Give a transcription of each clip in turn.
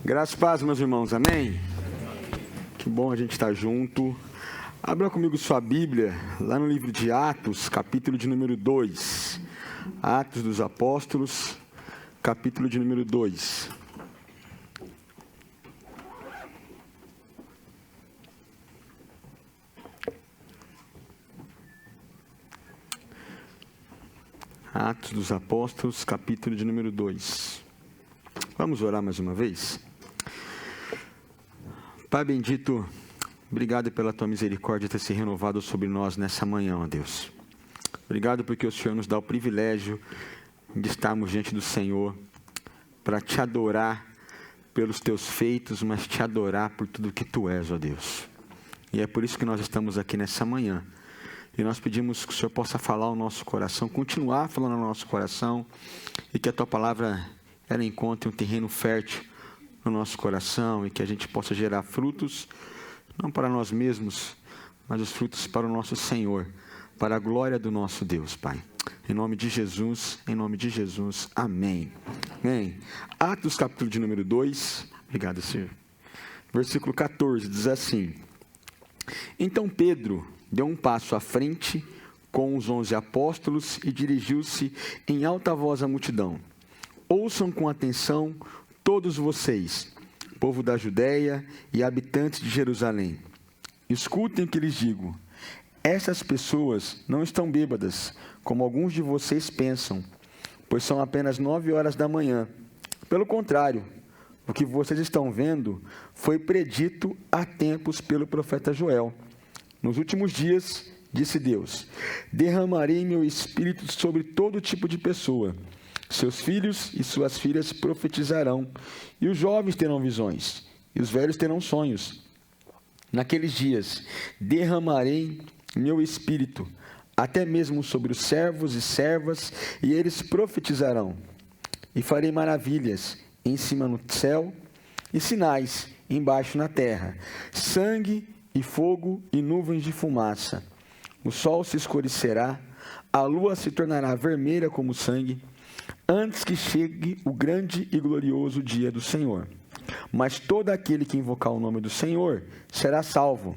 Graças e paz, meus irmãos, amém? Que bom a gente estar junto. Abra comigo sua Bíblia, lá no livro de Atos, capítulo de número 2. Atos dos Apóstolos, capítulo de número 2. Atos dos Apóstolos, capítulo de número 2. Vamos orar mais uma vez? Pai bendito, obrigado pela tua misericórdia ter se renovado sobre nós nessa manhã, ó Deus. Obrigado porque o Senhor nos dá o privilégio de estarmos diante do Senhor para te adorar pelos teus feitos, mas te adorar por tudo que tu és, ó Deus. E é por isso que nós estamos aqui nessa manhã. E nós pedimos que o Senhor possa falar ao nosso coração, continuar falando ao nosso coração, e que a tua palavra ela encontre um terreno fértil no nosso coração e que a gente possa gerar frutos, não para nós mesmos, mas os frutos para o nosso Senhor, para a glória do nosso Deus, Pai. Em nome de Jesus, amém. Amém. Atos, capítulo de número 2, obrigado, Senhor. Versículo 14, diz assim: Então Pedro deu um passo à frente com os 11 apóstolos e dirigiu-se em alta voz à multidão. Ouçam com atenção todos vocês, povo da Judéia e habitantes de Jerusalém. Escutem o que lhes digo. Essas pessoas não estão bêbadas, como alguns de vocês pensam, pois são apenas 9 horas da manhã. Pelo contrário, o que vocês estão vendo foi predito há tempos pelo profeta Joel. Nos últimos dias, disse Deus, derramarei meu espírito sobre todo tipo de pessoa. Seus filhos e suas filhas profetizarão, e os jovens terão visões, e os velhos terão sonhos. Naqueles dias, derramarei meu espírito, até mesmo sobre os servos e servas, e eles profetizarão. E farei maravilhas em cima no céu, e sinais embaixo na terra, sangue e fogo e nuvens de fumaça. O sol se escurecerá, a lua se tornará vermelha como sangue, antes que chegue o grande e glorioso dia do Senhor. Mas todo aquele que invocar o nome do Senhor será salvo.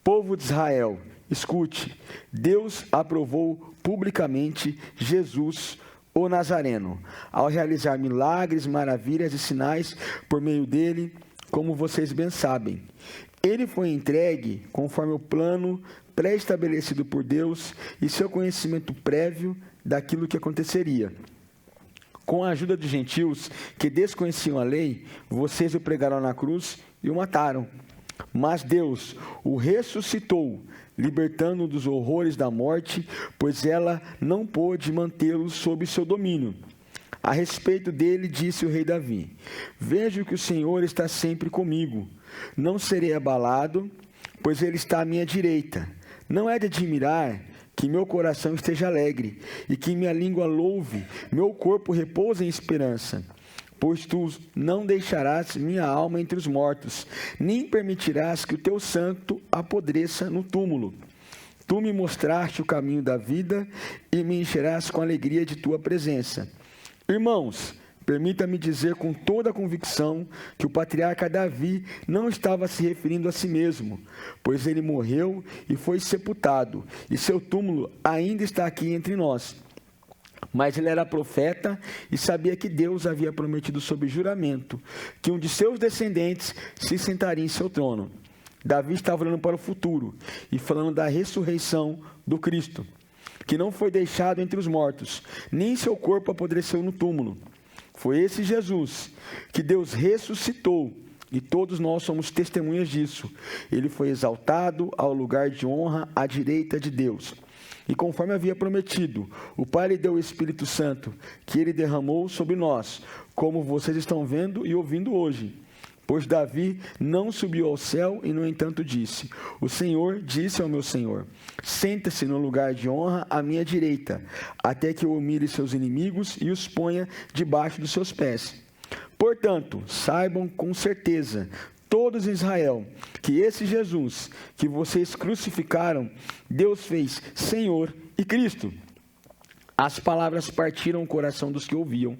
Povo de Israel, escute, Deus aprovou publicamente Jesus, o Nazareno, ao realizar milagres, maravilhas e sinais por meio dele, como vocês bem sabem. Ele foi entregue conforme o plano pré-estabelecido por Deus e seu conhecimento prévio daquilo que aconteceria. Com a ajuda dos gentios que desconheciam a lei, vocês o pregaram na cruz e o mataram. Mas Deus o ressuscitou, libertando-o dos horrores da morte, pois ela não pôde mantê-lo sob seu domínio. A respeito dele, disse o rei Davi: Vejo que o Senhor está sempre comigo. Não serei abalado, pois ele está à minha direita. Não é de admirar que meu coração esteja alegre, e que minha língua louve, meu corpo repousa em esperança. Pois tu não deixarás minha alma entre os mortos, nem permitirás que o teu santo apodreça no túmulo. Tu me mostraste o caminho da vida, e me encherás com a alegria de tua presença. Irmãos, permita-me dizer com toda a convicção que o patriarca Davi não estava se referindo a si mesmo, pois ele morreu e foi sepultado, e seu túmulo ainda está aqui entre nós. Mas ele era profeta e sabia que Deus havia prometido sob juramento que um de seus descendentes se sentaria em seu trono. Davi estava olhando para o futuro e falando da ressurreição do Cristo, que não foi deixado entre os mortos, nem seu corpo apodreceu no túmulo. Foi esse Jesus que Deus ressuscitou, e todos nós somos testemunhas disso. Ele foi exaltado ao lugar de honra à direita de Deus. E conforme havia prometido, o Pai lhe deu o Espírito Santo, que ele derramou sobre nós, como vocês estão vendo e ouvindo hoje. Pois Davi não subiu ao céu e, no entanto, disse: O Senhor disse ao meu Senhor: Senta-se no lugar de honra à minha direita, até que eu humilhe seus inimigos e os ponha debaixo dos seus pés. Portanto, saibam com certeza, todos em Israel, que esse Jesus, que vocês crucificaram, Deus fez Senhor e Cristo. As palavras partiram o coração dos que ouviam.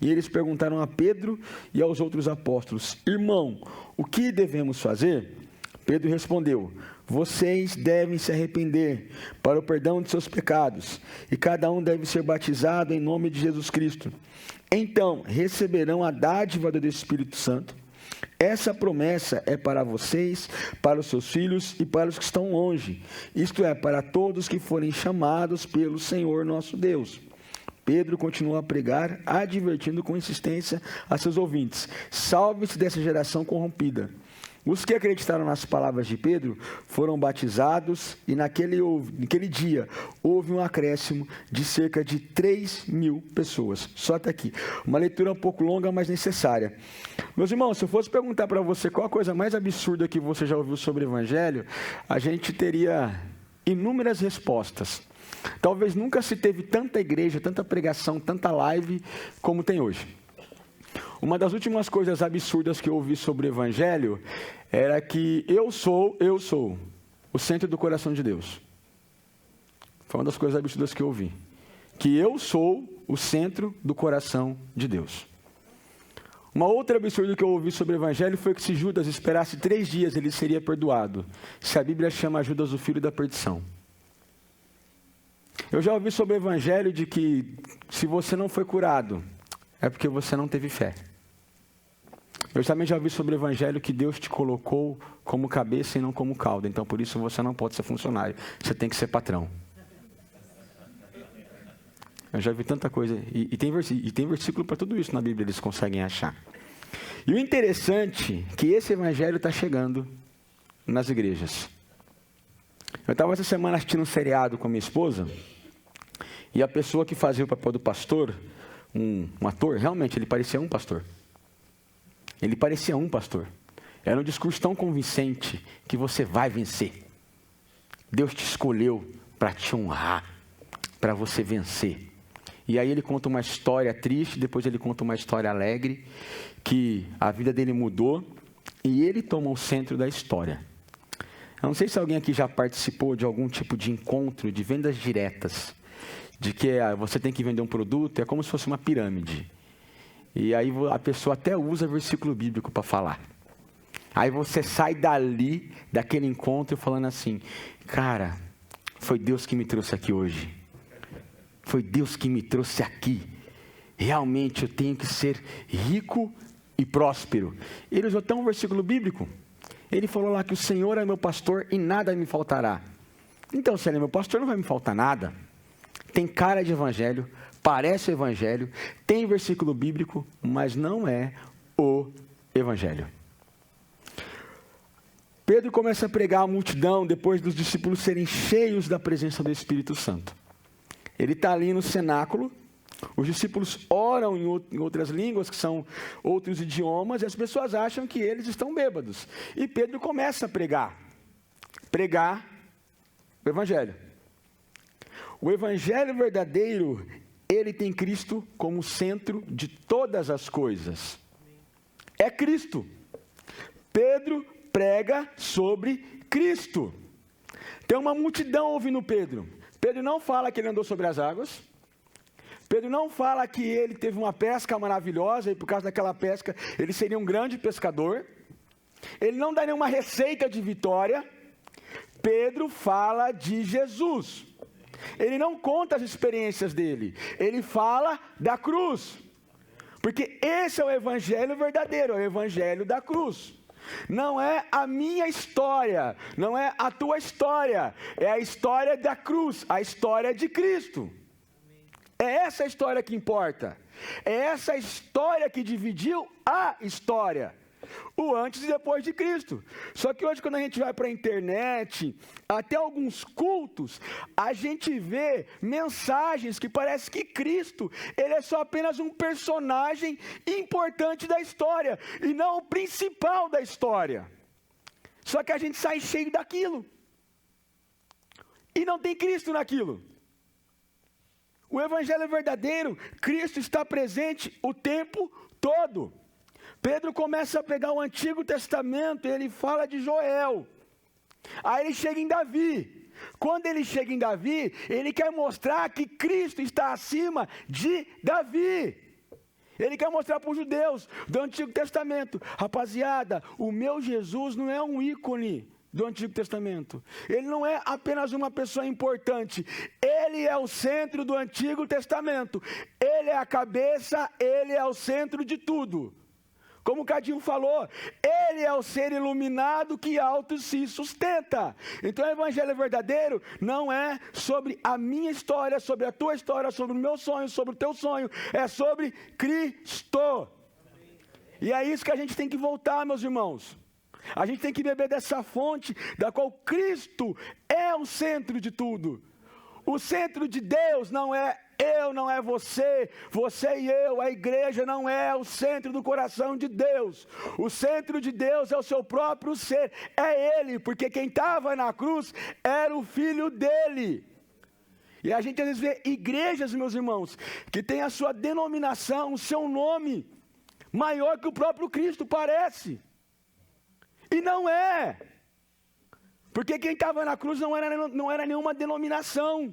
E eles perguntaram a Pedro e aos outros apóstolos: irmão, o que devemos fazer? Pedro respondeu: vocês devem se arrepender para o perdão de seus pecados, e cada um deve ser batizado em nome de Jesus Cristo. Então receberão a dádiva do Espírito Santo. Essa promessa é para vocês, para os seus filhos e para os que estão longe, isto é, para todos que forem chamados pelo Senhor nosso Deus. Pedro continuou a pregar, advertindo com insistência a seus ouvintes: salve-se dessa geração corrompida. Os que acreditaram nas palavras de Pedro foram batizados e naquele dia houve um acréscimo de cerca de 3.000 pessoas. Só até aqui. Uma leitura um pouco longa, mas necessária. Meus irmãos, se eu fosse perguntar para você qual a coisa mais absurda que você já ouviu sobre o Evangelho, a gente teria inúmeras respostas. Talvez nunca se teve tanta igreja, tanta pregação, tanta live como tem hoje. Uma das últimas coisas absurdas que eu ouvi sobre o Evangelho era que eu sou o centro do coração de Deus. Foi uma das coisas absurdas que eu ouvi. Que eu sou o centro do coração de Deus. Uma outra absurda que eu ouvi sobre o Evangelho foi que se Judas esperasse 3 dias, ele seria perdoado. Se a Bíblia chama Judas o filho da perdição. Eu já ouvi sobre o Evangelho de que se você não foi curado, é porque você não teve fé. Eu também já ouvi sobre o Evangelho que Deus te colocou como cabeça e não como cauda. Então, por isso, você não pode ser funcionário. Você tem que ser patrão. Eu já vi tanta coisa. E tem versículo para tudo isso na Bíblia, eles conseguem achar. E o interessante é que esse Evangelho está chegando nas igrejas. Eu estava essa semana assistindo um seriado com a minha esposa. E a pessoa que fazia o papel do pastor, um ator, realmente, ele parecia um pastor. Ele parecia um pastor. Era um discurso tão convincente que você vai vencer. Deus te escolheu para te honrar, para você vencer. E aí ele conta uma história triste, depois ele conta uma história alegre, que a vida dele mudou e ele toma o centro da história. Eu não sei se alguém aqui já participou de algum tipo de encontro de vendas diretas, de que você tem que vender um produto, é como se fosse uma pirâmide. E aí a pessoa até usa versículo bíblico para falar. Aí você sai dali, daquele encontro, falando assim: cara, foi Deus que me trouxe aqui hoje. Foi Deus que me trouxe aqui. Realmente eu tenho que ser rico e próspero. Ele usou até um versículo bíblico. Ele falou lá que o Senhor é meu pastor e nada me faltará. Então, se ele é meu pastor, não vai me faltar nada. Tem cara de evangelho, parece o evangelho, tem versículo bíblico, mas não é o evangelho. Pedro começa a pregar à multidão depois dos discípulos serem cheios da presença do Espírito Santo. Ele está ali no cenáculo, os discípulos oram em outras línguas, que são outros idiomas, e as pessoas acham que eles estão bêbados. E Pedro começa a pregar o evangelho. O evangelho verdadeiro, ele tem Cristo como centro de todas as coisas. É Cristo. Pedro prega sobre Cristo. Tem uma multidão ouvindo Pedro. Pedro não fala que ele andou sobre as águas. Pedro não fala que ele teve uma pesca maravilhosa e por causa daquela pesca ele seria um grande pescador. Ele não dá nenhuma receita de vitória. Pedro fala de Jesus. Ele não conta as experiências dele. Ele fala da cruz. Porque esse é o evangelho verdadeiro, é o evangelho da cruz. Não é a minha história, não é a tua história, é a história da cruz, a história de Cristo. É essa a história que importa. É essa a história que dividiu a história. O antes e depois de Cristo. Só que hoje, quando a gente vai para a internet, até alguns cultos, a gente vê mensagens que parece que Cristo, ele é só apenas um personagem importante da história, e não o principal da história. Só que a gente sai cheio daquilo. E não tem Cristo naquilo. O evangelho verdadeiro, Cristo está presente o tempo todo. Pedro começa a pegar o Antigo Testamento e ele fala de Joel. Aí ele chega em Davi. Quando ele chega em Davi, ele quer mostrar que Cristo está acima de Davi. Ele quer mostrar para os judeus do Antigo Testamento: rapaziada, o meu Jesus não é um ícone do Antigo Testamento. Ele não é apenas uma pessoa importante. Ele é o centro do Antigo Testamento. Ele é a cabeça, ele é o centro de tudo. Como o Cadinho falou, ele é o ser iluminado que auto se sustenta. Então o evangelho verdadeiro não é sobre a minha história, sobre a tua história, sobre o meu sonho, sobre o teu sonho. É sobre Cristo. E é isso que a gente tem que voltar, meus irmãos. A gente tem que beber dessa fonte da qual Cristo é o centro de tudo. O centro de Deus não é eu, não é você, você e eu. A igreja não é o centro do coração de Deus. O centro de Deus é o seu próprio ser, é Ele, porque quem estava na cruz era o Filho dele. E a gente às vezes vê igrejas, meus irmãos, que tem a sua denominação, o seu nome, maior que o próprio Cristo, parece. E não é. Porque quem estava na cruz não era nenhuma denominação.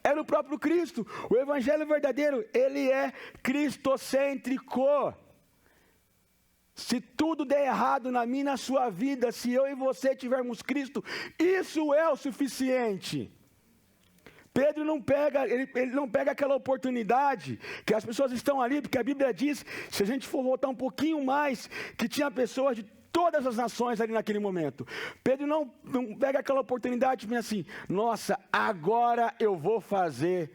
Era o próprio Cristo. O evangelho verdadeiro, ele é cristocêntrico. Se tudo der errado na minha e na sua vida, se eu e você tivermos Cristo, isso é o suficiente. Pedro não pega, ele não pega aquela oportunidade que as pessoas estão ali, porque a Bíblia diz, se a gente for voltar um pouquinho mais, que tinha pessoas de todas as nações ali naquele momento. Pedro não pega aquela oportunidade e pensa assim: nossa, agora eu vou fazer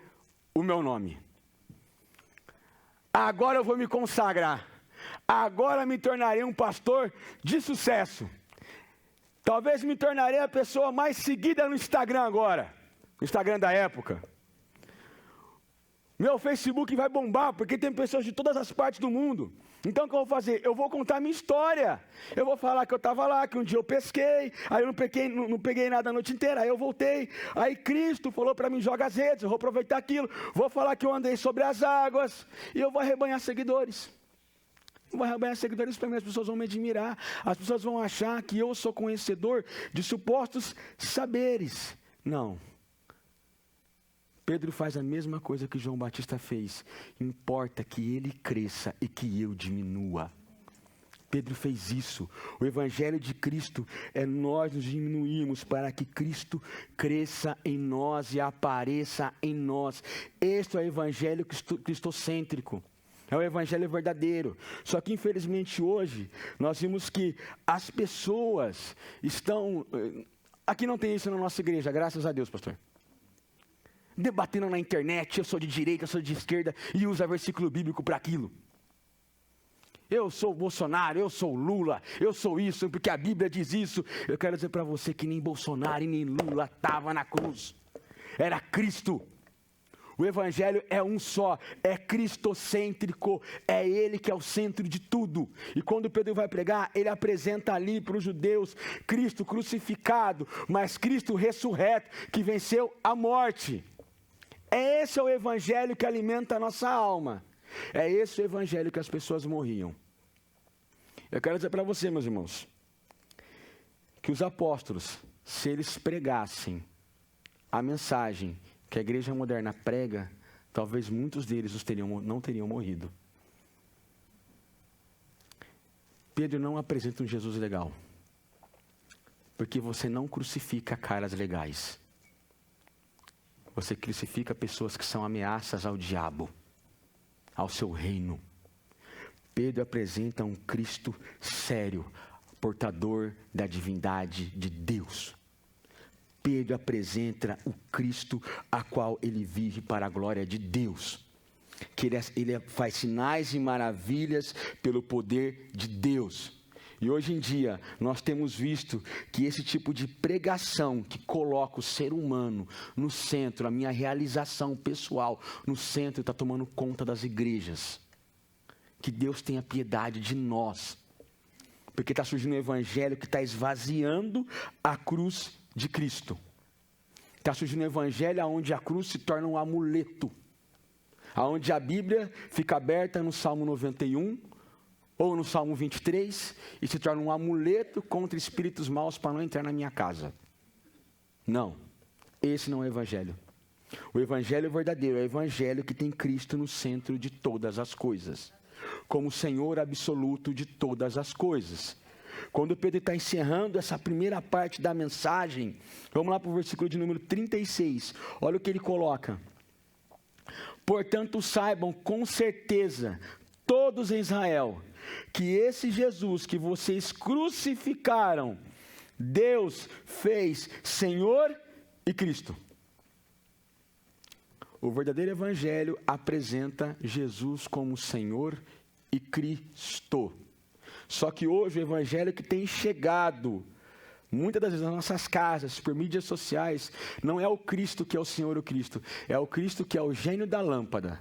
o meu nome. Agora eu vou me consagrar. Agora me tornarei um pastor de sucesso. Talvez me tornarei a pessoa mais seguida no Instagram agora. No Instagram da época. Meu Facebook vai bombar, porque tem pessoas de todas as partes do mundo. Então o que eu vou fazer? Eu vou contar a minha história. Eu vou falar que eu estava lá, que um dia eu pesquei, aí eu não peguei nada a noite inteira, aí eu voltei. Aí Cristo falou para mim: joga as redes, eu vou aproveitar aquilo. Vou falar que eu andei sobre as águas, e eu vou arrebanhar seguidores. Vou arrebanhar seguidores para mim, as pessoas vão me admirar. As pessoas vão achar que eu sou conhecedor de supostos saberes. Não. Pedro faz a mesma coisa que João Batista fez. Importa que ele cresça e que eu diminua. Pedro fez isso. O evangelho de Cristo é nós nos diminuirmos para que Cristo cresça em nós e apareça em nós. Este é o evangelho cristocêntrico. É o evangelho verdadeiro. Só que infelizmente hoje nós vimos que as pessoas estão... Aqui não tem isso na nossa igreja, graças a Deus, pastor. Debatendo na internet, eu sou de direita, eu sou de esquerda, e usa versículo bíblico para aquilo. Eu sou Bolsonaro, eu sou Lula, eu sou isso, porque a Bíblia diz isso. Eu quero dizer para você que nem Bolsonaro e nem Lula estava na cruz. Era Cristo. O evangelho é um só, é cristocêntrico, é ele que é o centro de tudo. E quando Pedro vai pregar, ele apresenta ali para os judeus Cristo crucificado, mas Cristo ressurreto, que venceu a morte. Esse é o evangelho que alimenta a nossa alma. É esse o evangelho que as pessoas morriam. Eu quero dizer para você, meus irmãos, que os apóstolos, se eles pregassem a mensagem que a igreja moderna prega, talvez muitos deles não teriam morrido. Pedro não apresenta um Jesus legal, porque você não crucifica caras legais. Você crucifica pessoas que são ameaças ao diabo, ao seu reino. Pedro apresenta um Cristo sério, portador da divindade de Deus. Pedro apresenta o Cristo a qual ele vive para a glória de Deus. Que ele faz sinais e maravilhas pelo poder de Deus. E hoje em dia, nós temos visto que esse tipo de pregação que coloca o ser humano no centro, a minha realização pessoal no centro, está tomando conta das igrejas. Que Deus tenha piedade de nós. Porque está surgindo um evangelho que está esvaziando a cruz de Cristo. Está surgindo um evangelho onde a cruz se torna um amuleto. Onde a Bíblia fica aberta no Salmo 91, ou no Salmo 23, e se torna um amuleto contra espíritos maus para não entrar na minha casa. Não, esse não é o evangelho. O evangelho verdadeiro é o evangelho que tem Cristo no centro de todas as coisas. como Senhor absoluto de todas as coisas. Quando Pedro está encerrando essa primeira parte da mensagem, vamos lá para o versículo de número 36, olha o que ele coloca. Portanto, saibam com certeza, todos em Israel, que esse Jesus que vocês crucificaram, Deus fez Senhor e Cristo. O verdadeiro evangelho apresenta Jesus como Senhor e Cristo. Só que hoje o evangelho que tem chegado, muitas das vezes nas nossas casas, por mídias sociais, não é o Cristo que é o Senhor o Cristo, é o Cristo que é o gênio da lâmpada,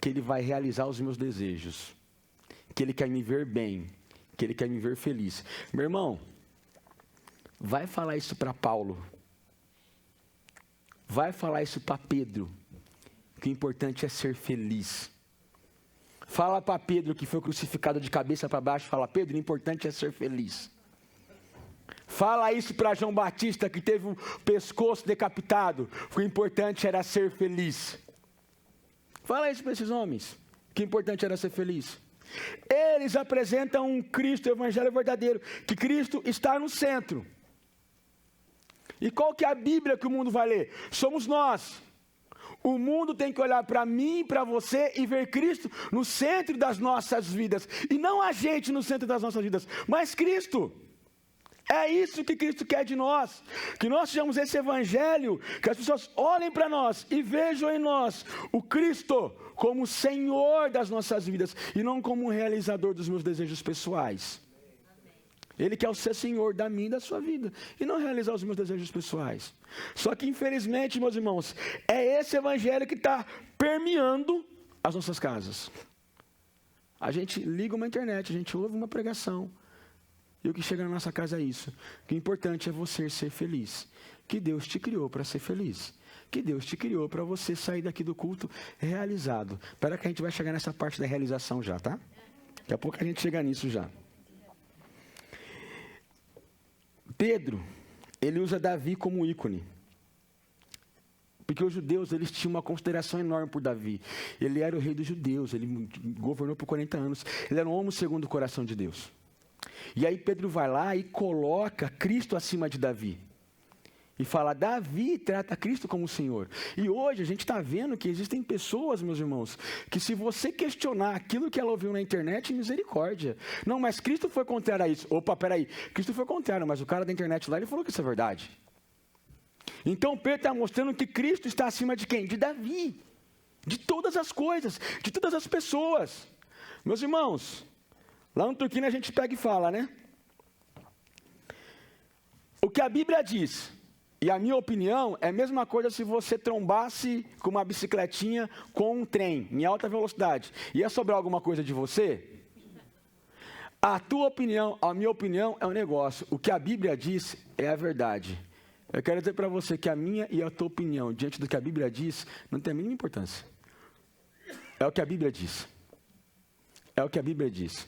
que Ele vai realizar os meus desejos, que Ele quer me ver bem, que Ele quer me ver feliz. Meu irmão, vai falar isso para Paulo, vai falar isso para Pedro, que o importante é ser feliz. Fala para Pedro que foi crucificado de cabeça para baixo, fala, Pedro, o importante é ser feliz. Fala isso para João Batista que teve o pescoço decapitado, o importante era ser feliz. Fala isso para esses homens, que o importante era ser feliz. Eles apresentam um Cristo, o evangelho verdadeiro, que Cristo está no centro. E qual que é a Bíblia que o mundo vai ler? Somos nós. O mundo tem que olhar para mim e para você e ver Cristo no centro das nossas vidas. E não a gente no centro das nossas vidas, mas Cristo. É isso que Cristo quer de nós. Que nós sejamos esse evangelho, que as pessoas olhem para nós e vejam em nós o Cristo como Senhor das nossas vidas e não como o realizador dos meus desejos pessoais. Ele quer ser Senhor da minha e da sua vida, e não realizar os meus desejos pessoais. Só que infelizmente, meus irmãos, é esse evangelho que está permeando as nossas casas. A gente liga uma internet, a gente ouve uma pregação, e o que chega na nossa casa é isso. Que o importante é você ser feliz. Que Deus te criou para ser feliz. Que Deus te criou para você sair daqui do culto realizado. Espera que a gente vai chegar nessa parte da realização já, tá? Daqui a pouco a gente chega nisso já. Pedro, ele usa Davi como ícone. Porque os judeus, eles tinham uma consideração enorme por Davi. Ele era o rei dos judeus, ele governou por 40 anos. Ele era um homem segundo o coração de Deus. E aí Pedro vai lá e coloca Cristo acima de Davi. E fala, Davi trata Cristo como Senhor. E hoje a gente está vendo que existem pessoas, meus irmãos, que se você questionar aquilo que ela ouviu na internet, misericórdia. Não, mas Cristo foi contrário a isso. Opa, peraí, Cristo foi contrário, mas o cara da internet lá, ele falou que isso é verdade. Então Pedro está mostrando que Cristo está acima de quem? De Davi. De todas as coisas, de todas as pessoas. Meus irmãos, lá no Turquina a gente pega e fala, né? O que a Bíblia diz... E a minha opinião é a mesma coisa se você trombasse com uma bicicletinha com um trem em alta velocidade. Ia sobrar alguma coisa de você? A tua opinião, a minha opinião é um negócio. O que a Bíblia diz é a verdade. Eu quero dizer para você que a minha e a tua opinião, diante do que a Bíblia diz, não tem a mínima importância. É o que a Bíblia diz. É o que a Bíblia diz.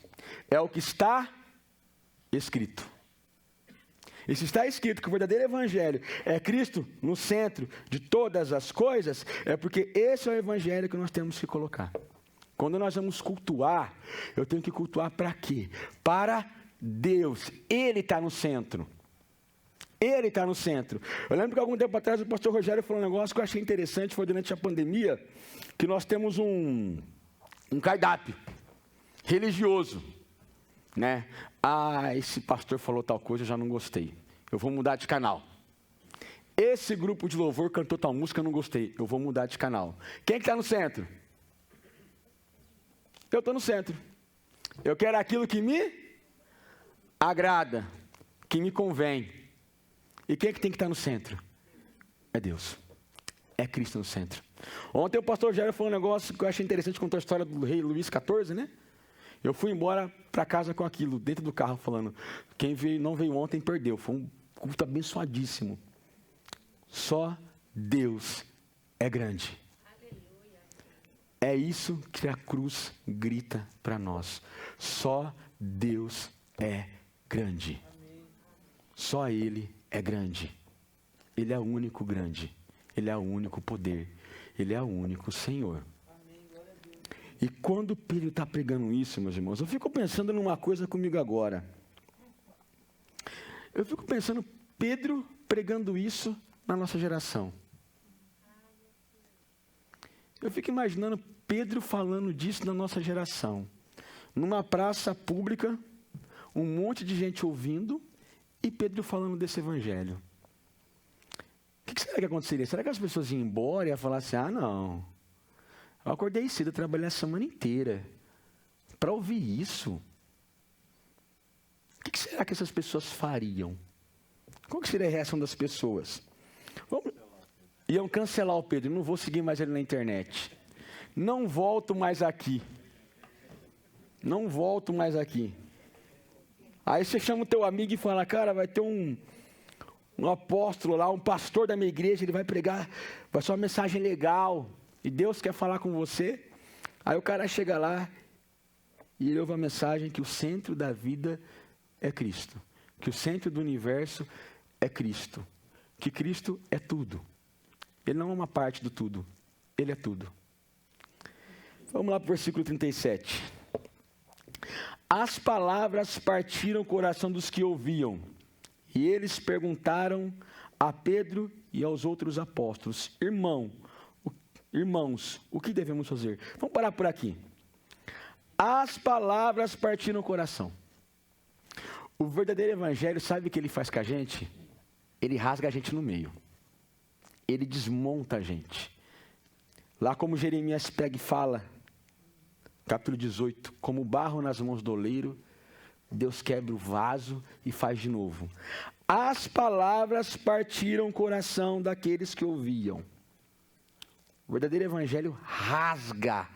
É o que está escrito. E se está escrito que o verdadeiro evangelho é Cristo no centro de todas as coisas, é porque esse é o evangelho que nós temos que colocar. Quando nós vamos cultuar, eu tenho que cultuar para quê? Para Deus. Ele está no centro. Ele está no centro. Eu lembro que algum tempo atrás o pastor Rogério falou um negócio que eu achei interessante, foi durante a pandemia, que nós temos um cardápio religioso. Né? Ah, esse pastor falou tal coisa, eu já não gostei. Eu vou mudar de canal. Esse grupo de louvor cantou tal música, eu não gostei. Eu vou mudar de canal. Quem que está no centro? Eu estou no centro. Eu quero aquilo que me agrada, que me convém. E quem é que tem que estar no centro? É Deus. É Cristo no centro. Ontem o pastor Jair falou um negócio que eu achei interessante, contou a história do rei Luís XIV, né? Eu fui embora para casa com aquilo, dentro do carro, falando, quem não veio ontem perdeu. Foi um culto abençoadíssimo. Só Deus é grande. Aleluia. É isso que a cruz grita para nós. Só Deus é grande. Amém. Só Ele é grande. Ele é o único grande. Ele é o único poder. Ele é o único Senhor. Amém. E quando Pedro está pregando isso, meus irmãos, eu fico pensando numa coisa comigo agora. Eu fico pensando, Pedro pregando isso na nossa geração. Eu fico imaginando Pedro falando disso na nossa geração. Numa praça pública, um monte de gente ouvindo e Pedro falando desse evangelho. O que será que aconteceria? Será que as pessoas iam embora e iam falar assim, não, eu acordei cedo, eu trabalhei a semana inteira para ouvir isso. O que será que essas pessoas fariam? Qual que seria a reação das pessoas? Iam cancelar o Pedro, não vou seguir mais ele na internet. Não volto mais aqui. Não volto mais aqui. Aí você chama o teu amigo e fala, cara, vai ter um apóstolo lá, um pastor da minha igreja, ele vai pregar, vai ser uma mensagem legal, e Deus quer falar com você. Aí o cara chega lá e ele ouve a mensagem que o centro da vida é Cristo, que o centro do universo é Cristo, que Cristo é tudo. Ele não é uma parte do tudo, Ele é tudo. Vamos lá para o versículo 37. As palavras partiram o coração dos que ouviam, e eles perguntaram a Pedro e aos outros apóstolos, irmãos, o que devemos fazer? Vamos parar por aqui. As palavras partiram o coração. O verdadeiro evangelho, sabe o que ele faz com a gente? Ele rasga a gente no meio. Ele desmonta a gente. Lá como Jeremias pega e fala, capítulo 18, como barro nas mãos do oleiro, Deus quebra o vaso e faz de novo. As palavras partiram o coração daqueles que ouviam. O verdadeiro evangelho rasga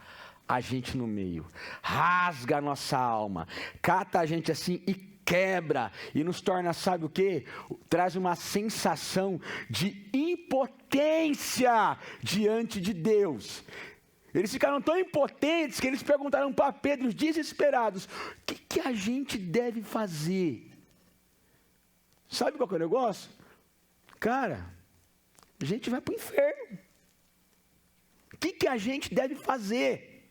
a gente no meio, rasga a nossa alma, cata a gente assim e quebra, e nos torna, sabe o quê? Traz uma sensação de impotência diante de Deus. Eles ficaram tão impotentes que eles perguntaram para Pedro, desesperados, o que a gente deve fazer? Sabe qual que é o negócio? Cara, a gente vai para o inferno. O que a gente deve fazer?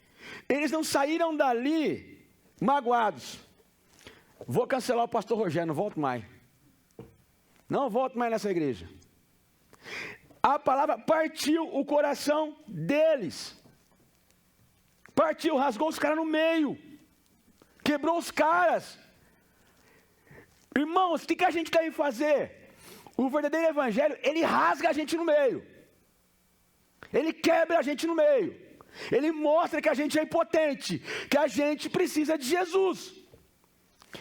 Eles não saíram dali magoados. Vou cancelar o pastor Rogério, não volto mais. Não volto mais nessa igreja. A palavra partiu o coração deles. Partiu, rasgou os caras no meio. Quebrou os caras. Irmãos, o que a gente deve fazer? O verdadeiro evangelho, ele rasga a gente no meio. Ele quebra a gente no meio. Ele mostra que a gente é impotente, que a gente precisa de Jesus.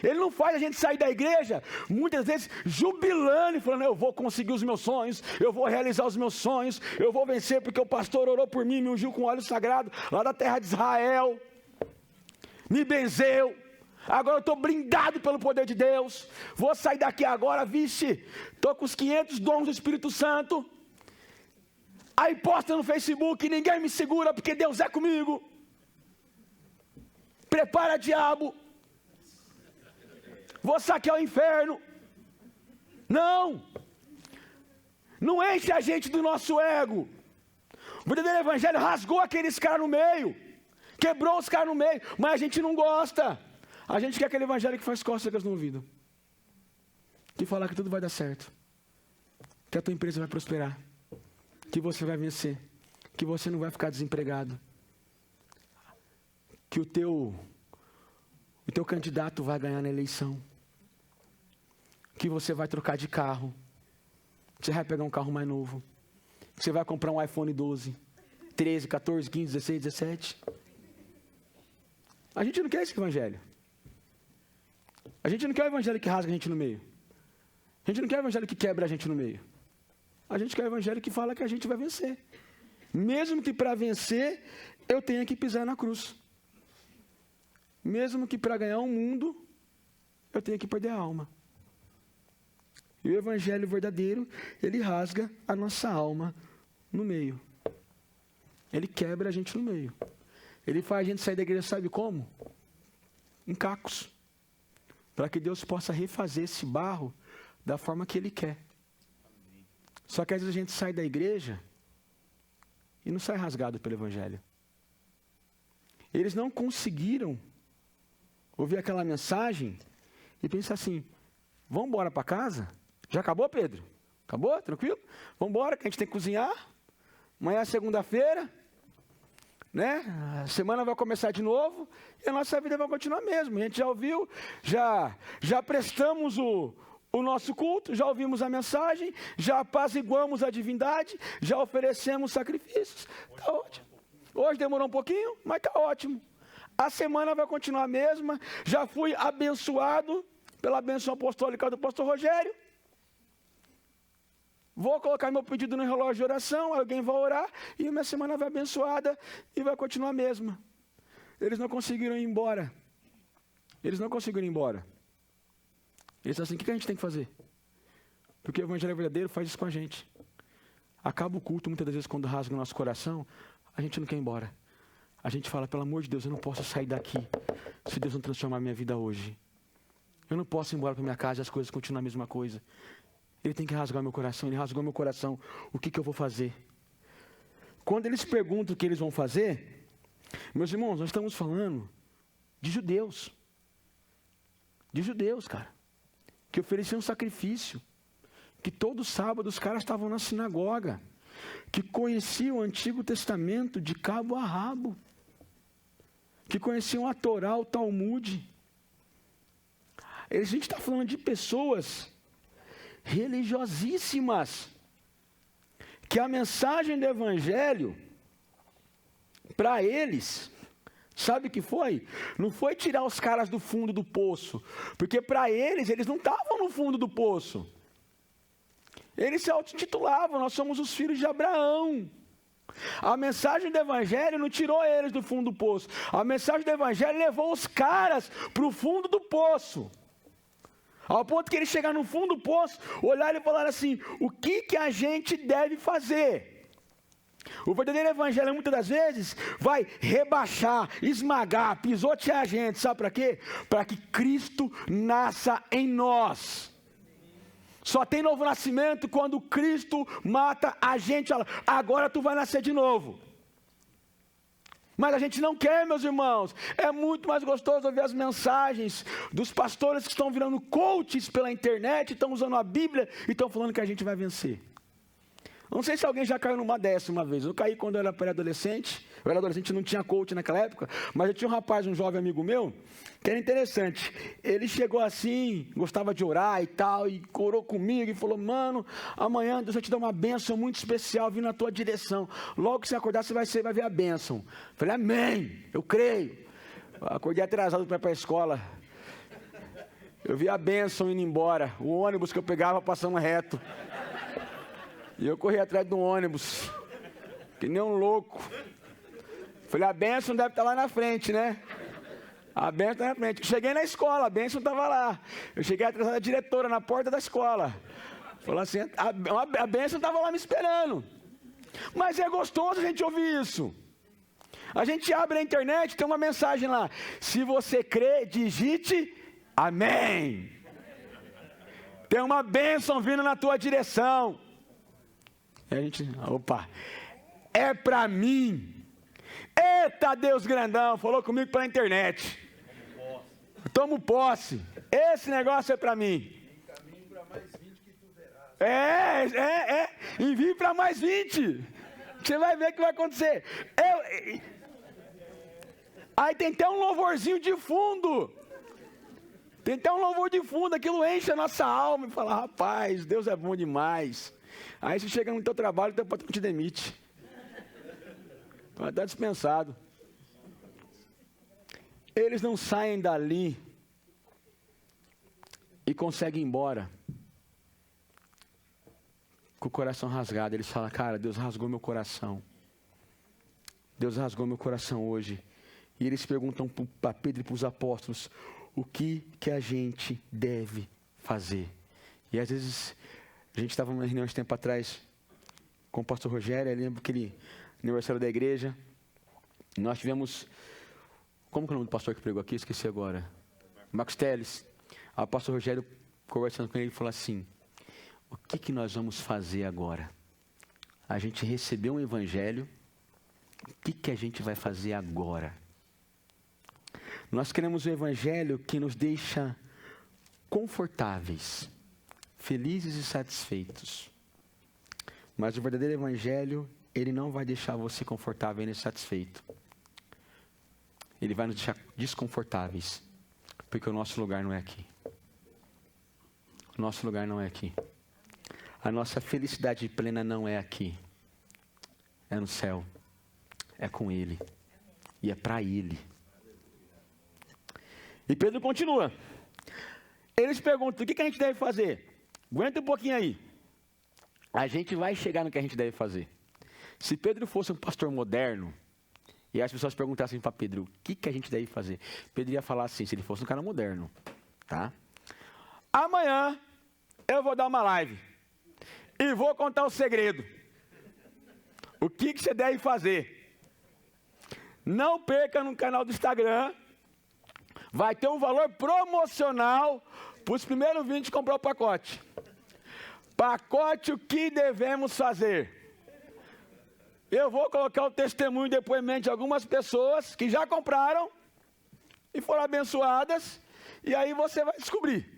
Ele não faz a gente sair da igreja, muitas vezes, jubilando e falando, eu vou conseguir os meus sonhos, eu vou realizar os meus sonhos, eu vou vencer porque o pastor orou por mim, me ungiu com óleo sagrado, lá da terra de Israel, me benzeu, agora eu estou blindado pelo poder de Deus, vou sair daqui agora, vixe, estou com os 500 dons do Espírito Santo, aí posta no Facebook, ninguém me segura porque Deus é comigo, prepara diabo, vou saquear o inferno. Não enche a gente do nosso ego. O verdadeiro evangelho rasgou aqueles caras no meio, quebrou os caras no meio, mas a gente não gosta. A gente quer aquele evangelho que faz cócegas no ouvido, que fala que tudo vai dar certo, que a tua empresa vai prosperar, que você vai vencer, que você não vai ficar desempregado, que o teu candidato vai ganhar na eleição, que você vai trocar de carro, você vai pegar um carro mais novo, você vai comprar um iPhone 12, 13, 14, 15, 16, 17. A gente não quer esse evangelho. A gente não quer o evangelho que rasga a gente no meio. A gente não quer o evangelho que quebra a gente no meio. A gente quer o evangelho que fala que a gente vai vencer. Mesmo que para vencer, eu tenha que pisar na cruz. Mesmo que para ganhar um mundo, eu tenha que perder a alma. E o evangelho verdadeiro, ele rasga a nossa alma no meio. Ele quebra a gente no meio. Ele faz a gente sair da igreja, sabe como? Em cacos. Para que Deus possa refazer esse barro da forma que Ele quer. Só que às vezes a gente sai da igreja e não sai rasgado pelo evangelho. Eles não conseguiram ouvir aquela mensagem e pensar assim, vamos embora para casa? Já acabou, Pedro? Acabou? Tranquilo? Vamos embora, que a gente tem que cozinhar. Amanhã é segunda-feira, né? A semana vai começar de novo e a nossa vida vai continuar mesmo. A gente já ouviu, já prestamos o nosso culto, já ouvimos a mensagem, já apaziguamos a divindade, já oferecemos sacrifícios. Está ótimo. Hoje demorou um pouquinho, mas está ótimo. A semana vai continuar a mesma. Já fui abençoado pela bênção apostólica do pastor Rogério. Vou colocar meu pedido no relógio de oração, alguém vai orar e a minha semana vai abençoada e vai continuar a mesma. Eles não conseguiram ir embora. Eles não conseguiram ir embora. Eles disseram assim, o que a gente tem que fazer? Porque o evangelho verdadeiro faz isso com a gente. Acaba o culto, muitas das vezes, quando rasga o nosso coração, a gente não quer ir embora. A gente fala, pelo amor de Deus, eu não posso sair daqui se Deus não transformar a minha vida hoje. Eu não posso ir embora para minha casa e as coisas continuam a mesma coisa. Ele tem que rasgar meu coração, ele rasgou meu coração. O que eu vou fazer? Quando eles perguntam o que eles vão fazer, meus irmãos, nós estamos falando de judeus. De judeus, cara. Que ofereciam um sacrifício. Que todo sábado os caras estavam na sinagoga. Que conheciam o Antigo Testamento de cabo a rabo. Que conheciam a Torá, o Talmud. A gente está falando de pessoas religiosíssimas. Que a mensagem do Evangelho, para eles, sabe o que foi? Não foi tirar os caras do fundo do poço. Porque para eles não estavam no fundo do poço. Eles se autotitulavam, nós somos os filhos de Abraão. A mensagem do Evangelho não tirou eles do fundo do poço. A mensagem do Evangelho levou os caras para o fundo do poço. Ao ponto que eles chegaram no fundo do poço, olharam e falaram assim, o que a gente deve fazer? O verdadeiro evangelho, muitas das vezes, vai rebaixar, esmagar, pisotear a gente. Sabe para quê? Para que Cristo nasça em nós. Só tem novo nascimento quando Cristo mata a gente. Agora tu vai nascer de novo. Mas a gente não quer, meus irmãos. É muito mais gostoso ouvir as mensagens dos pastores que estão virando coaches pela internet, estão usando a Bíblia e estão falando que a gente vai vencer. Não sei se alguém já caiu numa dessa uma vez. Eu caí quando eu era pré-adolescente. Eu era adolescente, não tinha coach naquela época. Mas eu tinha um rapaz, um jovem amigo meu, que era interessante. Ele chegou assim, gostava de orar e tal, e orou comigo e falou, mano, amanhã Deus vai te dar uma bênção muito especial vindo na tua direção. Logo que você acordar, você vai ver a bênção. Eu falei, amém, eu creio. Acordei atrasado para ir para a escola. Eu vi a bênção indo embora. O ônibus que eu pegava passando reto. E eu corri atrás do ônibus, que nem um louco. Falei, a bênção deve estar lá na frente, né? A bênção está na frente. Cheguei na escola, a bênção estava lá. Eu cheguei atrás da diretora, na porta da escola. Falou assim, a bênção estava lá me esperando. Mas é gostoso a gente ouvir isso. A gente abre a internet, tem uma mensagem lá. Se você crê, digite amém. Tem uma bênção vindo na tua direção. E a gente, opa, é para mim. Eita Deus grandão, falou comigo pela internet. Tomo posse. Esse negócio é para mim. Encaminho para mais 20 que tu verás. Envie para mais 20. Você vai ver o que vai acontecer. Aí tem até um louvorzinho de fundo. Tem até um louvor de fundo. Aquilo enche a nossa alma e fala, rapaz, Deus é bom demais. Aí você chega no teu trabalho, teu patrão te demite. Vai estar dispensado. Eles não saem dali e conseguem ir embora com o coração rasgado. Eles falam, cara, Deus rasgou meu coração. Deus rasgou meu coração hoje. E eles perguntam para Pedro e para os apóstolos, o que a gente deve fazer? E às vezes, a gente estava numa reunião de tempo atrás com o pastor Rogério, eu lembro que ele, aniversário da igreja, nós tivemos, como que é o nome do pastor que pregou aqui? Esqueci agora. Marcos Teles. O pastor Rogério, conversando com ele, falou assim, o que nós vamos fazer agora? A gente recebeu um evangelho, o que a gente vai fazer agora? Nós queremos um evangelho que nos deixa confortáveis, felizes e satisfeitos. Mas o verdadeiro evangelho, ele não vai deixar você confortável e satisfeito. Ele vai nos deixar desconfortáveis, porque o nosso lugar não é aqui. O nosso lugar não é aqui. A nossa felicidade plena não é aqui. É no céu. É com Ele. E é para Ele. E Pedro continua. Eles perguntam, o que a gente deve fazer? Aguenta um pouquinho aí. A gente vai chegar no que a gente deve fazer. Se Pedro fosse um pastor moderno, e as pessoas perguntassem para Pedro, o que a gente deve fazer? Pedro ia falar assim, se ele fosse um cara moderno, tá? Amanhã eu vou dar uma live e vou contar o segredo. O que você deve fazer? Não perca no canal do Instagram, vai ter um valor promocional para os primeiros 20 comprar o pacote. Pacote, o que devemos fazer? Eu vou colocar o testemunho e depoimento de algumas pessoas que já compraram e foram abençoadas, e aí você vai descobrir.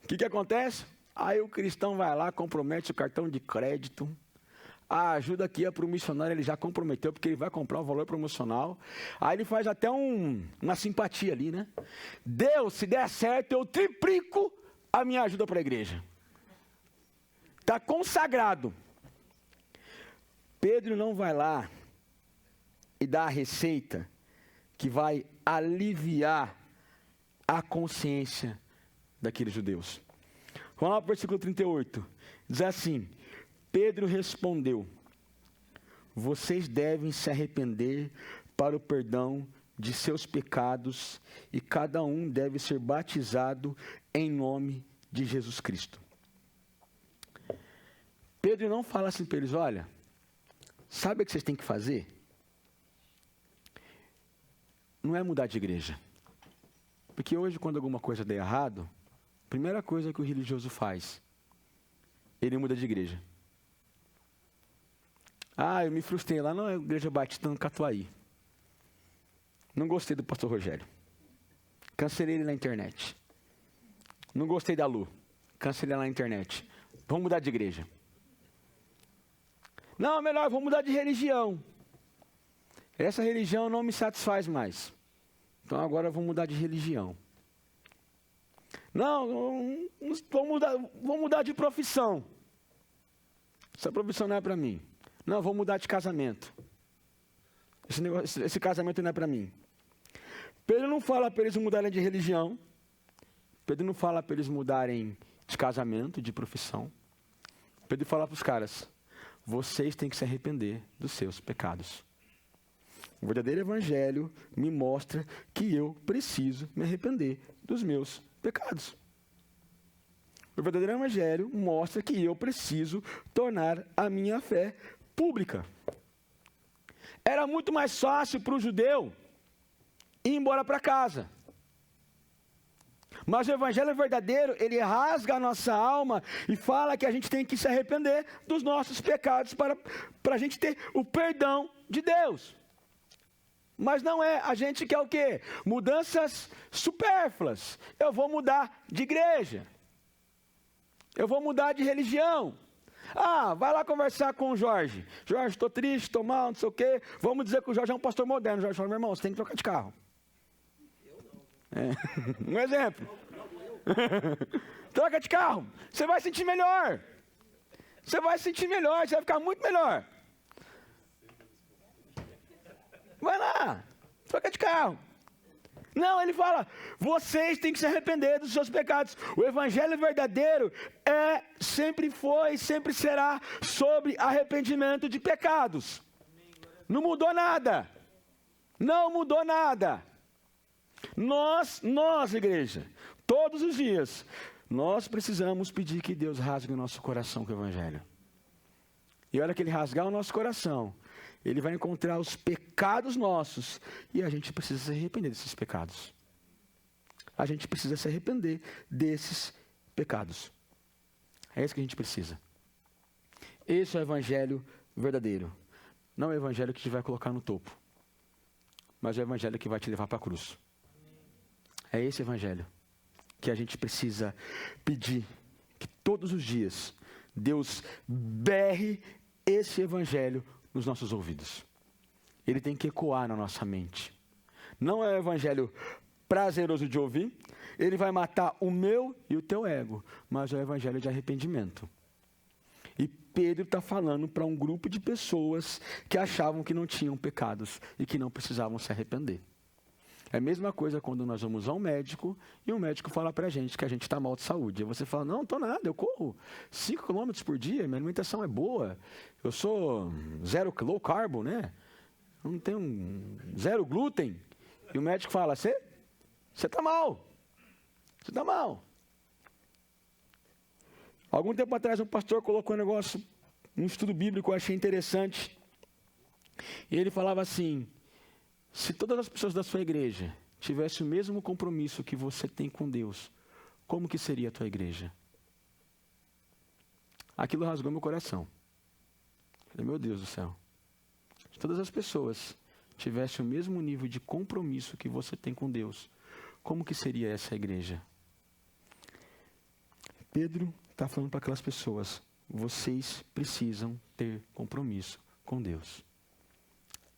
O que acontece? Aí o cristão vai lá, compromete o cartão de crédito, a ajuda que ia para o missionário ele já comprometeu, porque ele vai comprar o valor promocional, aí ele faz até uma simpatia ali, né? Deus, se der certo, eu triplico a minha ajuda para a igreja. Está consagrado. Pedro não vai lá e dá a receita que vai aliviar a consciência daqueles judeus. Vamos lá para o versículo 38. Diz assim, Pedro respondeu, vocês devem se arrepender para o perdão de seus pecados e cada um deve ser batizado em nome de Jesus Cristo. Pedro não fala assim para eles, olha, sabe o que vocês têm que fazer? Não é mudar de igreja. Porque hoje, quando alguma coisa der errado, a primeira coisa que o religioso faz, ele muda de igreja. Ah, eu me frustrei lá na igreja batista no Catuaí. Não gostei do pastor Rogério. Cancelei ele na internet. Não gostei da Lu. Cancelei ela na internet. Vamos mudar de igreja. Não, melhor, vou mudar de religião. Essa religião não me satisfaz mais. Então agora eu vou mudar de religião. Não, vou mudar de profissão. Essa profissão não é para mim. Não, vou mudar de casamento. Esse casamento não é para mim. Pedro não fala para eles mudarem de religião. Pedro não fala para eles mudarem de casamento, de profissão. Pedro fala para os caras, vocês têm que se arrepender dos seus pecados. O verdadeiro evangelho me mostra que eu preciso me arrepender dos meus pecados. O verdadeiro evangelho mostra que eu preciso tornar a minha fé pública. Era muito mais fácil para o judeu ir embora para casa. Mas o evangelho verdadeiro, ele rasga a nossa alma e fala que a gente tem que se arrepender dos nossos pecados para a gente ter o perdão de Deus. Mas não é, a gente quer o quê? Mudanças supérfluas. Eu vou mudar de igreja. Eu vou mudar de religião. Ah, vai lá conversar com o Jorge. Jorge, estou triste, estou mal, não sei o quê. Vamos dizer que o Jorge é um pastor moderno. O Jorge fala, meu irmão, você tem que trocar de carro. Um exemplo. Troca de carro. Você vai sentir melhor. Você vai sentir melhor, você vai ficar muito melhor. Vai lá, troca de carro. Não, ele fala, vocês têm que se arrepender dos seus pecados. O evangelho verdadeiro sempre foi e sempre será sobre arrependimento de pecados. Não mudou nada. Não mudou nada. Nós, igreja, todos os dias, nós precisamos pedir que Deus rasgue o nosso coração com o evangelho. E a hora que ele rasgar o nosso coração, ele vai encontrar os pecados nossos e a gente precisa se arrepender desses pecados. A gente precisa se arrepender desses pecados. É isso que a gente precisa. Esse é o evangelho verdadeiro. Não é o evangelho que a gente vai colocar no topo. mas é o evangelho que vai te levar para a cruz. É esse evangelho que a gente precisa pedir que todos os dias Deus berre esse evangelho nos nossos ouvidos. Ele tem que ecoar na nossa mente. Não é um evangelho prazeroso de ouvir, ele vai matar o meu e o teu ego, mas é o evangelho de arrependimento. E Pedro está falando para um grupo de pessoas que achavam que não tinham pecados e que não precisavam se arrepender. É a mesma coisa quando nós vamos a um médico e um médico fala para a gente que a gente está mal de saúde. E você fala, não estou nada, eu corro 5 km por dia, minha alimentação é boa, eu sou low carbo, né? Não tenho zero glúten. E o médico fala, você está mal, você está mal. Algum tempo atrás um pastor colocou um negócio, um estudo bíblico, eu achei interessante. E ele falava assim, se todas as pessoas da sua igreja tivessem o mesmo compromisso que você tem com Deus, como que seria a tua igreja? Aquilo rasgou meu coração. Falei, meu Deus do céu. Se todas as pessoas tivessem o mesmo nível de compromisso que você tem com Deus, como que seria essa igreja? Pedro está falando para aquelas pessoas, vocês precisam ter compromisso com Deus.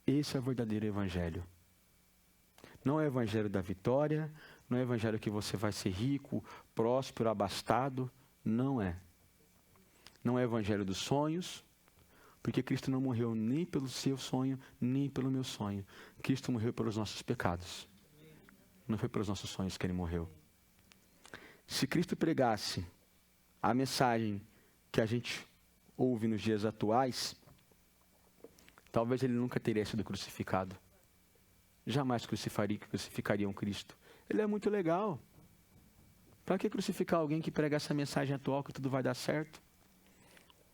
Esse é o verdadeiro evangelho. Não é o evangelho da vitória, não é o evangelho que você vai ser rico, próspero, abastado. Não é. Não é o evangelho dos sonhos, porque Cristo não morreu nem pelo seu sonho, nem pelo meu sonho. Cristo morreu pelos nossos pecados. Não foi pelos nossos sonhos que ele morreu. Se Cristo pregasse a mensagem que a gente ouve nos dias atuais, talvez ele nunca teria sido crucificado. Jamais crucificariam Cristo. Ele é muito legal. Para que crucificar alguém que prega essa mensagem atual que tudo vai dar certo?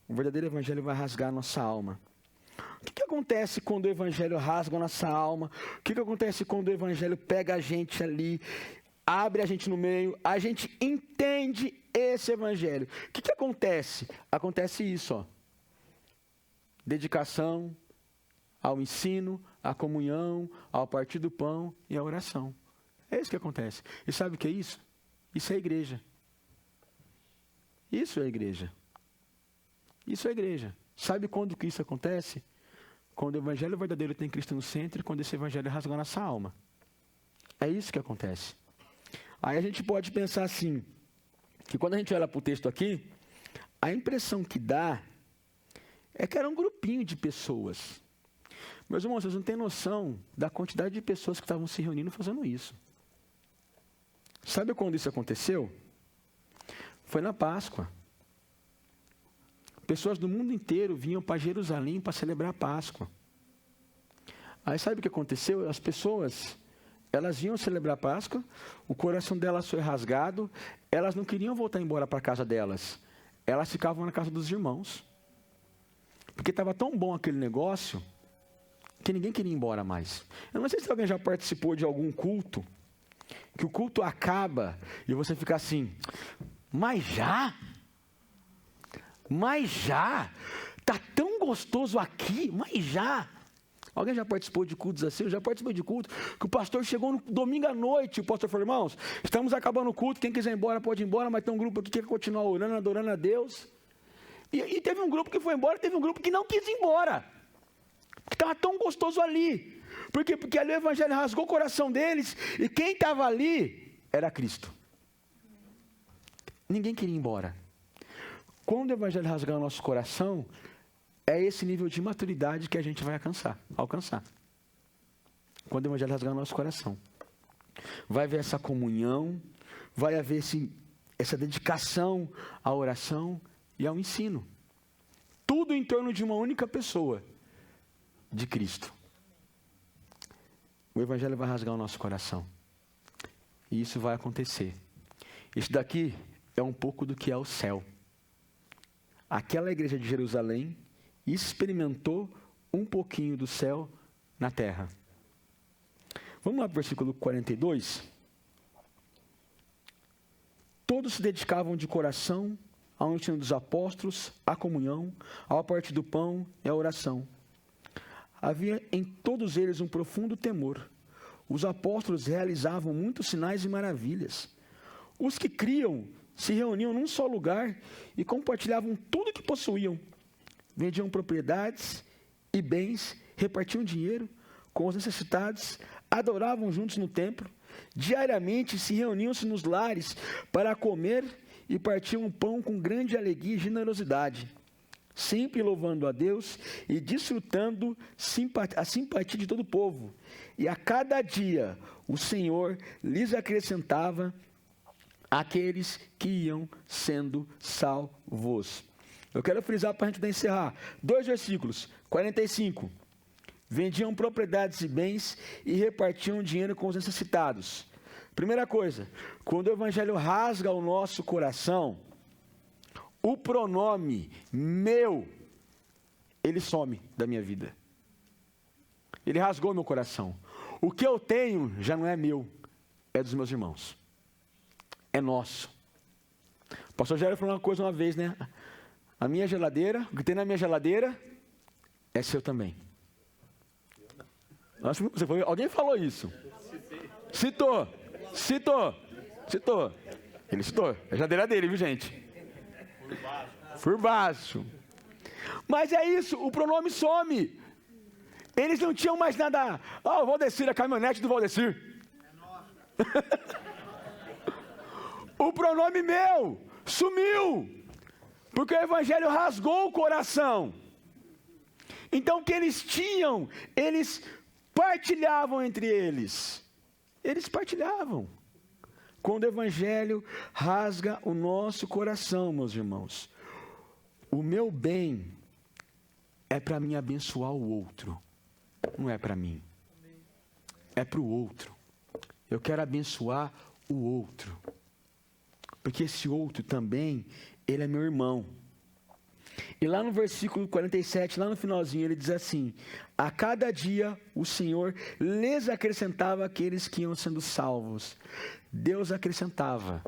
O verdadeiro evangelho vai rasgar a nossa alma. O que acontece quando o evangelho rasga a nossa alma? O que acontece quando o evangelho pega a gente ali, abre a gente no meio, a gente entende esse evangelho? O que acontece? Acontece isso, ó. Dedicação ao ensino, à comunhão, ao partir do pão e à oração. É isso que acontece. E sabe o que é isso? Isso é a igreja. Isso é a igreja. Isso é a igreja. Sabe quando que isso acontece? Quando o evangelho verdadeiro tem Cristo no centro e quando esse evangelho rasga a nossa alma. É isso que acontece. Aí a gente pode pensar assim, que quando a gente olha para o texto aqui, a impressão que dá é que era um grupinho de pessoas. Meus irmãos, vocês não têm noção da quantidade de pessoas que estavam se reunindo fazendo isso. Sabe quando isso aconteceu? Foi na Páscoa. Pessoas do mundo inteiro vinham para Jerusalém para celebrar a Páscoa. Aí sabe o que aconteceu? As pessoas, elas vinham celebrar a Páscoa, o coração delas foi rasgado, elas não queriam voltar embora para a casa delas. Elas ficavam na casa dos irmãos. Porque estava tão bom aquele negócio que ninguém queria ir embora mais. Eu não sei se alguém já participou de algum culto, que o culto acaba e você fica assim, mas já? Mas já? Tá tão gostoso aqui, mas já? Alguém já participou de cultos assim? Eu já participei de culto que o pastor chegou no domingo à noite e o pastor falou, irmãos, estamos acabando o culto, quem quiser ir embora pode ir embora, mas tem um grupo aqui que quer continuar orando, adorando a Deus. E teve um grupo que foi embora, teve um grupo que não quis ir embora. Que estava tão gostoso ali. Por quê? Porque ali o evangelho rasgou o coração deles e quem estava ali era Cristo. Ninguém queria ir embora. Quando o evangelho rasgar o nosso coração, é esse nível de maturidade que a gente vai alcançar. Quando o evangelho rasgar o nosso coração. Vai haver essa comunhão, vai haver essa dedicação à oração e ao ensino. Tudo em torno de uma única pessoa, de Cristo. O evangelho vai rasgar o nosso coração. E isso vai acontecer. Isso daqui é um pouco do que é o céu. Aquela igreja de Jerusalém experimentou um pouquinho do céu na terra. Vamos lá para o versículo 42. Todos se dedicavam de coração ao ensino dos apóstolos, à comunhão, ao partir do pão e à oração. Havia em todos eles um profundo temor. os apóstolos realizavam muitos sinais e maravilhas. Os que criam se reuniam num só lugar e compartilhavam tudo que possuíam. Vendiam propriedades e bens, repartiam dinheiro com os necessitados, adoravam juntos no templo. Diariamente se reuniam-se nos lares para comer e partiam o pão com grande alegria e generosidade, sempre louvando a Deus e desfrutando a simpatia de todo o povo. E a cada dia o Senhor lhes acrescentava aqueles que iam sendo salvos. Eu quero frisar para a gente encerrar 2 versículos, 45. Vendiam propriedades e bens e repartiam dinheiro com os necessitados. Primeira coisa, quando o evangelho rasga o nosso coração, o pronome meu, ele some da minha vida. Ele rasgou meu coração. O que eu tenho já não é meu, é dos meus irmãos. É nosso. O pastor Jair falou uma coisa uma vez, né? A minha geladeira, o que tem na minha geladeira, é seu também. Alguém falou isso? Citou. Ele citou. É a geladeira dele, viu, gente? Por baixo. Mas é isso, o pronome some. Eles não tinham mais nada. O Valdecir, a caminhonete do Valdecir. O pronome meu sumiu. Porque o evangelho rasgou o coração. Então o que eles tinham, eles partilhavam entre eles. Eles partilhavam. Quando o evangelho rasga o nosso coração, meus irmãos, o meu bem é para mim abençoar o outro, não é para mim, é para o outro. Eu quero abençoar o outro, porque esse outro também, ele é meu irmão. E lá no versículo 47, lá no finalzinho, ele diz assim: a cada dia o Senhor lhes acrescentava aqueles que iam sendo salvos. Deus acrescentava,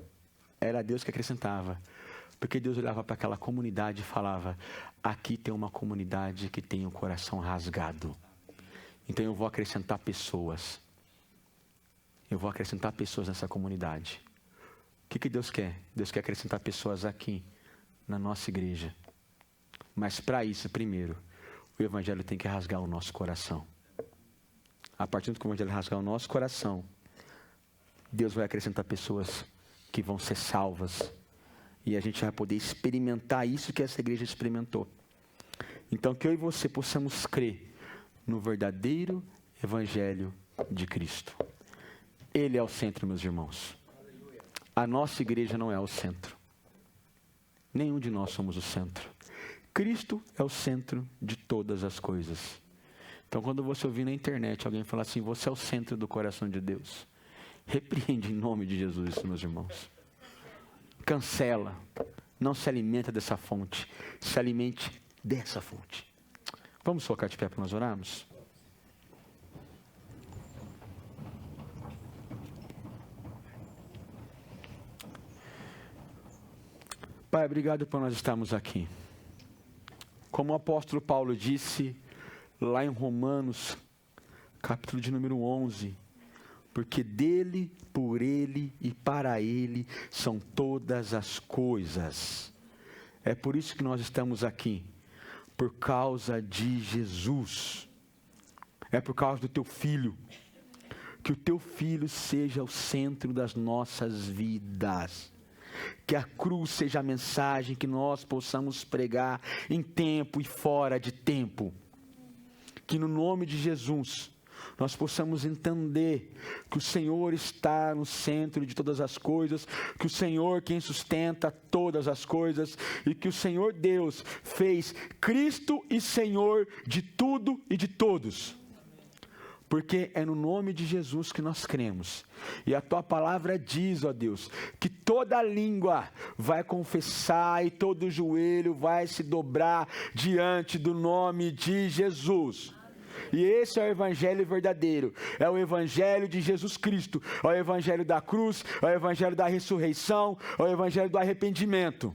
era Deus que acrescentava, porque Deus olhava para aquela comunidade e falava: aqui tem uma comunidade que tem o coração rasgado, então eu vou acrescentar pessoas, nessa comunidade. O que Deus quer? Deus quer acrescentar pessoas aqui, na nossa igreja. Mas para isso, primeiro, o evangelho tem que rasgar o nosso coração. A partir do que o evangelho rasgar o nosso coração, Deus vai acrescentar pessoas que vão ser salvas. E a gente vai poder experimentar isso que essa igreja experimentou. Então, que eu e você possamos crer no verdadeiro evangelho de Cristo. Ele é o centro, meus irmãos. A nossa igreja não é o centro. Nenhum de nós somos o centro. Cristo é o centro de todas as coisas. Então, quando você ouvir na internet alguém falar assim: você é o centro do coração de Deus, repreende em nome de Jesus, meus irmãos. Cancela. Não se alimenta dessa fonte. Se alimente dessa fonte. Vamos focar de pé para nós orarmos? Pai, obrigado por nós estarmos aqui. Como o apóstolo Paulo disse lá em Romanos, capítulo de número 11, porque dele, por ele e para ele são todas as coisas. É por isso que nós estamos aqui, por causa de Jesus. É por causa do teu Filho. Que o teu Filho seja o centro das nossas vidas. Que a cruz seja a mensagem que nós possamos pregar em tempo e fora de tempo. Que no nome de Jesus nós possamos entender que o Senhor está no centro de todas as coisas, que o Senhor quem sustenta todas as coisas, e que o Senhor Deus fez Cristo e Senhor de tudo e de todos. Porque é no nome de Jesus que nós cremos. E a tua palavra diz, ó Deus, que toda língua vai confessar e todo joelho vai se dobrar diante do nome de Jesus. E esse é o evangelho verdadeiro. É o evangelho de Jesus Cristo. É o evangelho da cruz, é o evangelho da ressurreição, é o evangelho do arrependimento.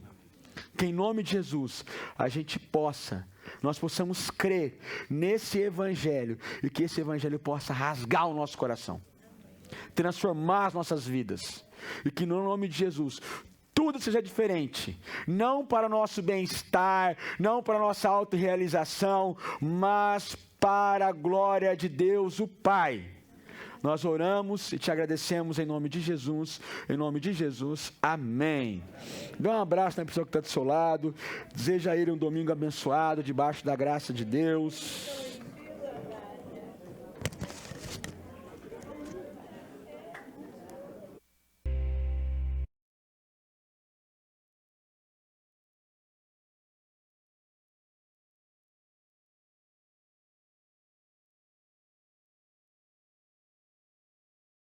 Que em nome de Jesus nós possamos crer nesse evangelho e que esse evangelho possa rasgar o nosso coração. transformar as nossas vidas. E que no nome de Jesus, tudo seja diferente. Não para o nosso bem-estar, não para a nossa autorrealização, mas para a glória de Deus, o Pai. Nós oramos e te agradecemos em nome de Jesus. Em nome de Jesus. Amém. Dê um abraço na pessoa que está do seu lado. Deseja a ele um domingo abençoado, debaixo da graça de Deus.